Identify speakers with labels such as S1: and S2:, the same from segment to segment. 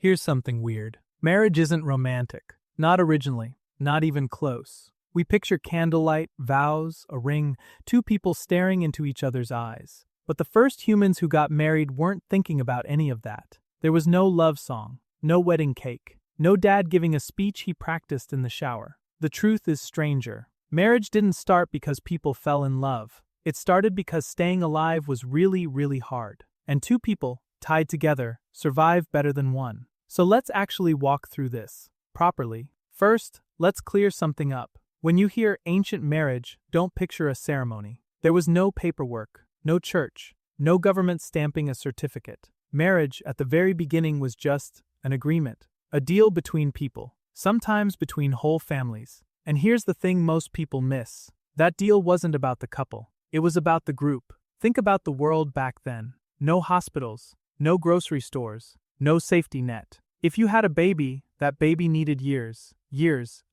S1: Here's something weird. Marriage isn't romantic. Not originally. Not even close. We picture candlelight, vows, a ring, two people staring into each other's eyes. But the first humans who got married weren't thinking about any of that. There was no love song, no wedding cake, no dad giving a speech he practiced in the shower. The truth is stranger. Marriage didn't start because people fell in love. It started because staying alive was really, really hard. And two people, tied together, survive better than one. So let's actually walk through this properly. First, let's clear something up. When you hear ancient marriage, don't picture a ceremony. There was no paperwork, no church, no government stamping a certificate. Marriage, at the very beginning, was just an agreement, a deal between people, sometimes between whole families. And here's the thing most people miss. That deal wasn't about the couple. It was about the group. Think about the world back then. No hospitals, no grocery stores, no safety net. If you had a baby, that baby needed years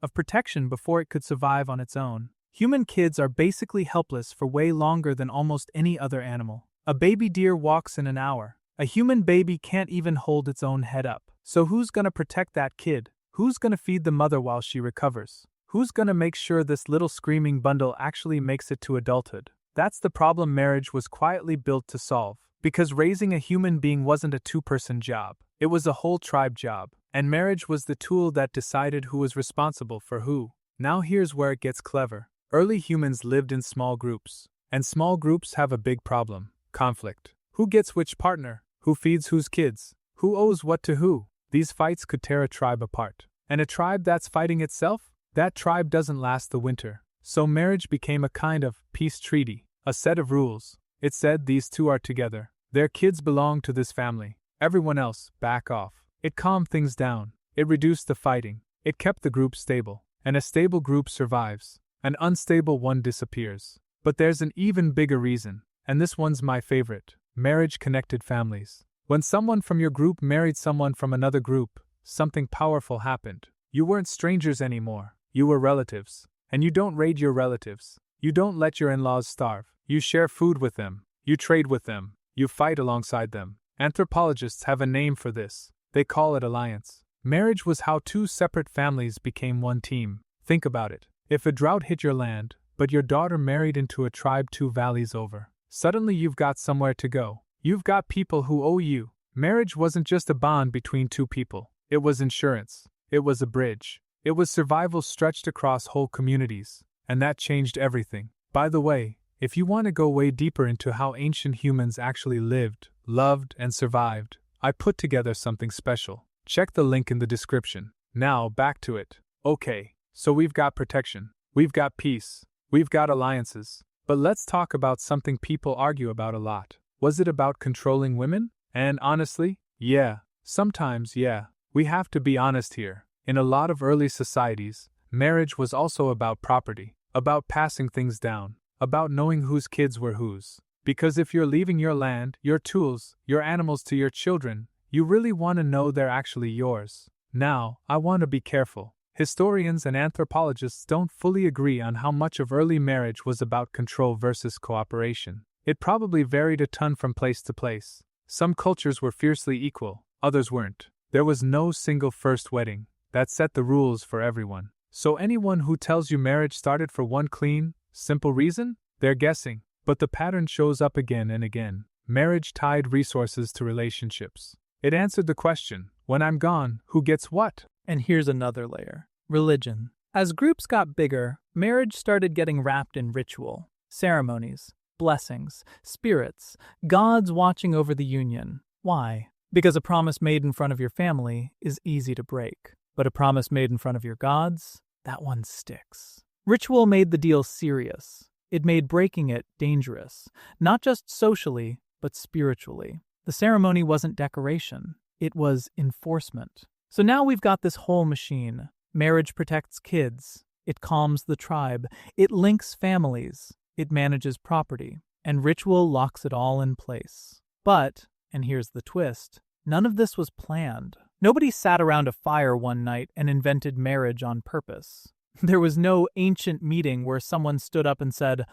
S1: of protection before it could survive on its own. Human kids are basically helpless for way longer than almost any other animal. A baby deer walks in an hour. A human baby can't even hold its own head up. So who's gonna protect that kid? Who's gonna feed the mother while she recovers? Who's gonna make sure this little screaming bundle actually makes it to adulthood? That's the problem marriage was quietly built to solve. Because raising a human being wasn't a two-person job. It was a whole tribe job. And marriage was the tool that decided who was responsible for who. Now here's where it gets clever. Early humans lived in small groups. And small groups have a big problem. Conflict. Who gets which partner? Who feeds whose kids? Who owes what to who? These fights could tear a tribe apart. And a tribe that's fighting itself? That tribe doesn't last the winter. So marriage became a kind of peace treaty. A set of rules. It said these two are together. Their kids belong to this family. Everyone else, back off. It calmed things down. It reduced the fighting. It kept the group stable. And a stable group survives. An unstable one disappears. But there's an even bigger reason. And this one's my favorite. Marriage connected families. When someone from your group married someone from another group, something powerful happened. You weren't strangers anymore. You were relatives. And you don't raid your relatives. You don't let your in-laws starve. You share food with them. You trade with them. You fight alongside them. Anthropologists have a name for this. They call it alliance. Marriage was how two separate families became one team. Think about it. If a drought hit your land, but your daughter married into a tribe 2 valleys over, suddenly you've got somewhere to go. You've got people who owe you. Marriage wasn't just a bond between two people. It was insurance. It was a bridge. It was survival stretched across whole communities. And that changed everything. By the way, if you want to go way deeper into how ancient humans actually lived, loved, and survived, I put together something special. Check the link in the description. Now, back to it. Okay, so we've got protection. We've got peace. We've got alliances. But let's talk about something people argue about a lot. Was it about controlling women? And honestly, yeah. Sometimes, yeah. We have to be honest here. In a lot of early societies, marriage was also about property, about passing things down, about knowing whose kids were whose. Because if you're leaving your land, your tools, your animals to your children, you really want to know they're actually yours. Now, I want to be careful. Historians and anthropologists don't fully agree on how much of early marriage was about control versus cooperation. It probably varied a ton from place to place. Some cultures were fiercely equal, others weren't. There was no single first wedding that set the rules for everyone. So anyone who tells you marriage started for one clean, simple reason, they're guessing. But the pattern shows up again and again. Marriage tied resources to relationships. It answered the question, when I'm gone, who gets what?
S2: And here's another layer. Religion. As groups got bigger, marriage started getting wrapped in ritual. Ceremonies, blessings, spirits, gods watching over the union. Why? Because a promise made in front of your family is easy to break. But a promise made in front of your gods, that one sticks. Ritual made the deal serious. It made breaking it dangerous, not just socially, but spiritually. The ceremony wasn't decoration, it was enforcement. So now we've got this whole machine. Marriage protects kids, it calms the tribe, it links families, it manages property, and ritual locks it all in place. But, and here's the twist, none of this was planned. Nobody sat around a fire one night and invented marriage on purpose. There was no ancient meeting where someone stood up and said,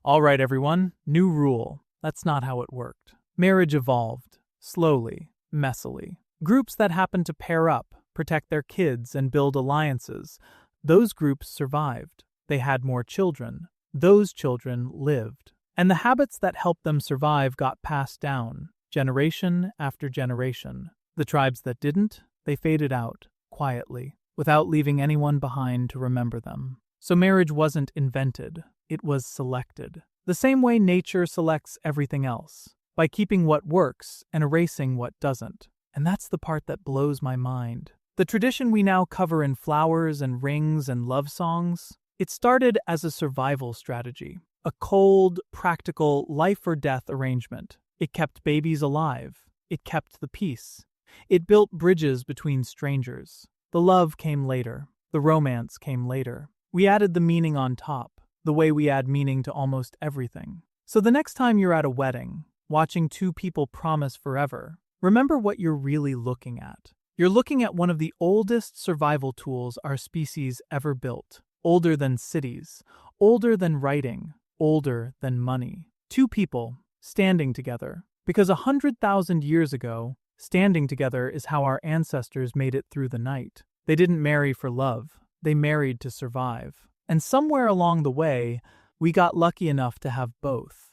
S2: "All right, everyone, new rule." That's not how it worked. Marriage evolved, slowly, messily.
S1: Groups that happened to pair up, protect their kids, and build alliances, those groups survived. They had more children. Those children lived. And the habits that helped them survive got passed down, generation after generation. The tribes that didn't, they faded out, quietly, without leaving anyone behind to remember them. So marriage wasn't invented, it was selected. The same way nature selects everything else, by keeping what works and erasing what doesn't. And that's the part that blows my mind. The tradition we now cover in flowers and rings and love songs, it started as a survival strategy, a cold, practical, life-or-death arrangement. It kept babies alive. It kept the peace. It built bridges between strangers. The love came later. The romance came later. We added the meaning on top, the way we add meaning to almost everything. So the next time you're at a wedding, watching two people promise forever, remember what you're really looking at. You're looking at one of the oldest survival tools our species ever built. Older than cities, older than writing, older than money. Two people standing together. Because 100,000 years ago, standing together is how our ancestors made it through the night. They didn't marry for love. They married to survive. And somewhere along the way, we got lucky enough to have both.